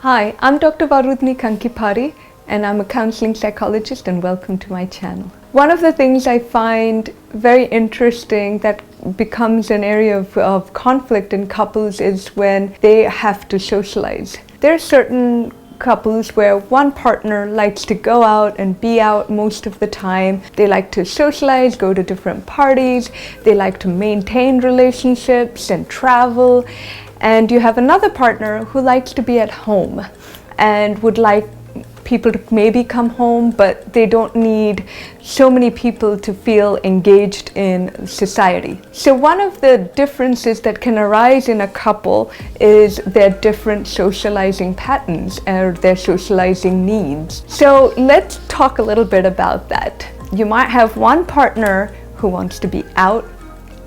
Hi, I'm Dr. Varudhini Kankipati and I'm a counselling psychologist, and welcome to my channel. One of the things I find very interesting that becomes an area of conflict in couples is when they have to socialize. There are certain couples where one partner likes to go out and be out most of the time. They like to socialize, go to different parties, they like to maintain relationships and travel. And you have another partner who likes to be at home and would like people to maybe come home, but they don't need so many people to feel engaged in society. So one of the differences that can arise in a couple is their different socializing patterns or their socializing needs. So let's talk a little bit about that. You might have one partner who wants to be out,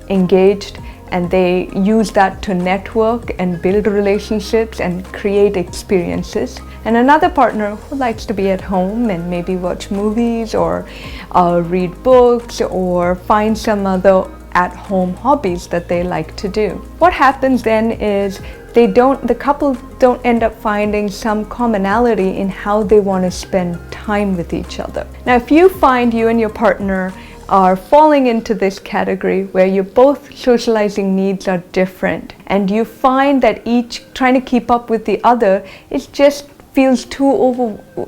engaged, and they use that to network and build relationships and create experiences. And another partner who likes to be at home and maybe watch movies or read books or find some other at-home hobbies that they like to do. What happens then is the couple don't end up finding some commonality in how they want to spend time with each other. Now, if you find you and your partner are falling into this category where your both socializing needs are different and you find that each trying to keep up with the other, it just feels too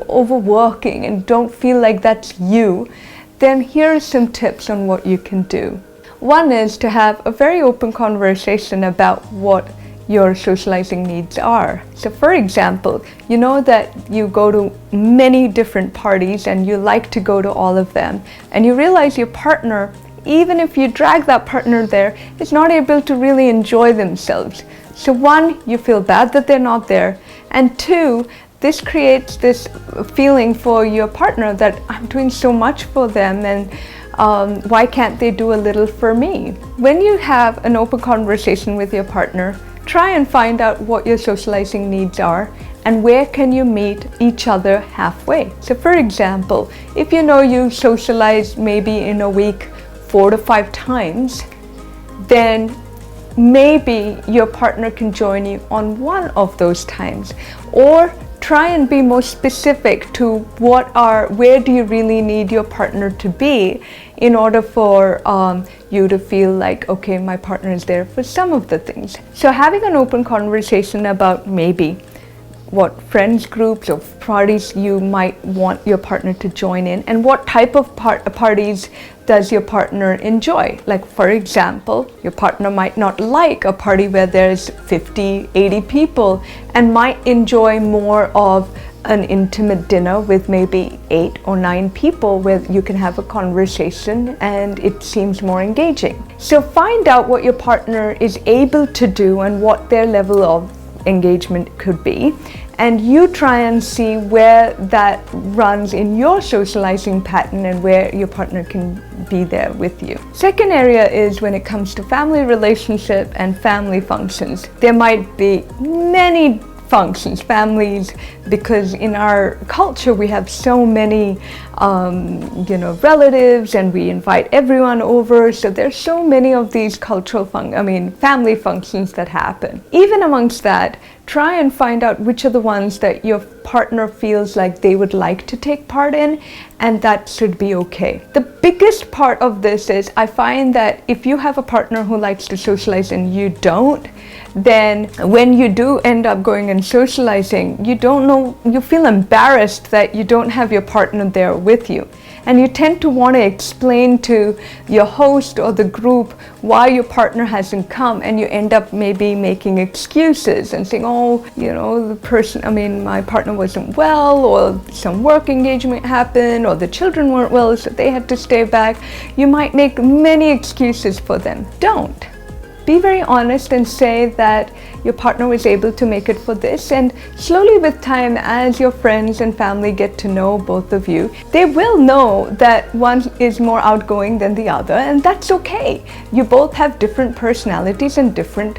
overworking and don't feel like that's you, then here are some tips on what you can do. One is to have a very open conversation about what your socializing needs are. So for example, you know that you go to many different parties and you like to go to all of them, and you realize your partner, even if you drag that partner there, is not able to really enjoy themselves. So one, you feel bad that they're not there, and two, this creates this feeling for your partner that I'm doing so much for them and why can't they do a little for me? When you have an open conversation with your partner, try and find out what your socializing needs are and where can you meet each other halfway. So for example, if you know you socialize maybe in a week 4 to 5 times, then maybe your partner can join you on one of those times. Or try and be more specific to where do you really need your partner to be in order for you to feel like, okay, my partner is there for some of the things. So having an open conversation about maybe what friends groups or parties you might want your partner to join in and what type of parties does your partner enjoy. Like for example, your partner might not like a party where there's 50, 80 people and might enjoy more of an intimate dinner with maybe 8 or 9 people where you can have a conversation and it seems more engaging. So find out what your partner is able to do and what their level of engagement could be, and you try and see where that runs in your socializing pattern and where your partner can be there with you. Second area is when it comes to family relationship and family functions. There might be many functions, families, because in our culture we have so many relatives and we invite everyone over, so there's so many of these family functions that happen. Even amongst that, try and find out which are the ones that your partner feels like they would like to take part in, and that should be okay. The biggest part of this is I find that if you have a partner who likes to socialize and you don't, then when you do end up going and socializing, you feel embarrassed that you don't have your partner there with you. And you tend to want to explain to your host or the group why your partner hasn't come, and you end up maybe making excuses and saying, my partner wasn't well, or some work engagement happened, or the children weren't well, so they had to stay back. You might make many excuses for them. Don't. Be very honest and say that your partner was able to make it for this, and slowly with time, as your friends and family get to know both of you, they will know that one is more outgoing than the other, and that's okay. You both have different personalities and different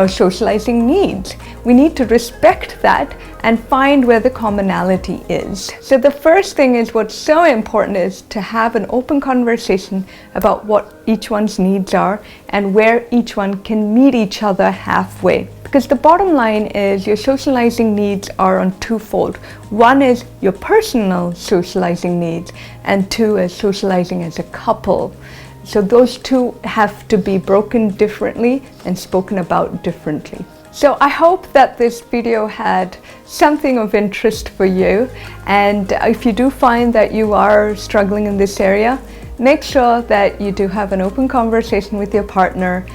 socializing needs. We need to respect that and find where the commonality is. So the first thing is, what's so important is to have an open conversation about what each one's needs are and where each one can meet each other halfway. Because the bottom line is your socializing needs are on twofold. One is your personal socializing needs, and two is socializing as a couple. So those two have to be broken differently and spoken about differently. So I hope that this video had something of interest for you, and if you do find that you are struggling in this area, make sure that you do have an open conversation with your partner,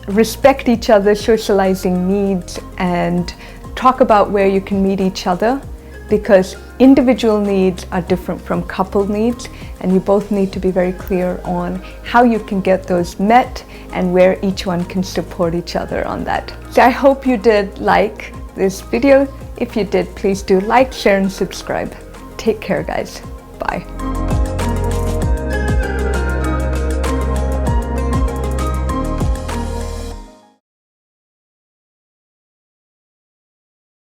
respect each other's socializing needs, and talk about where you can meet each other, because individual needs are different from couple needs, and you both need to be very clear on how you can get those met and where each one can support each other on that. So I hope you did like this video. If you did, please do like, share, and subscribe. Take care, guys. Bye.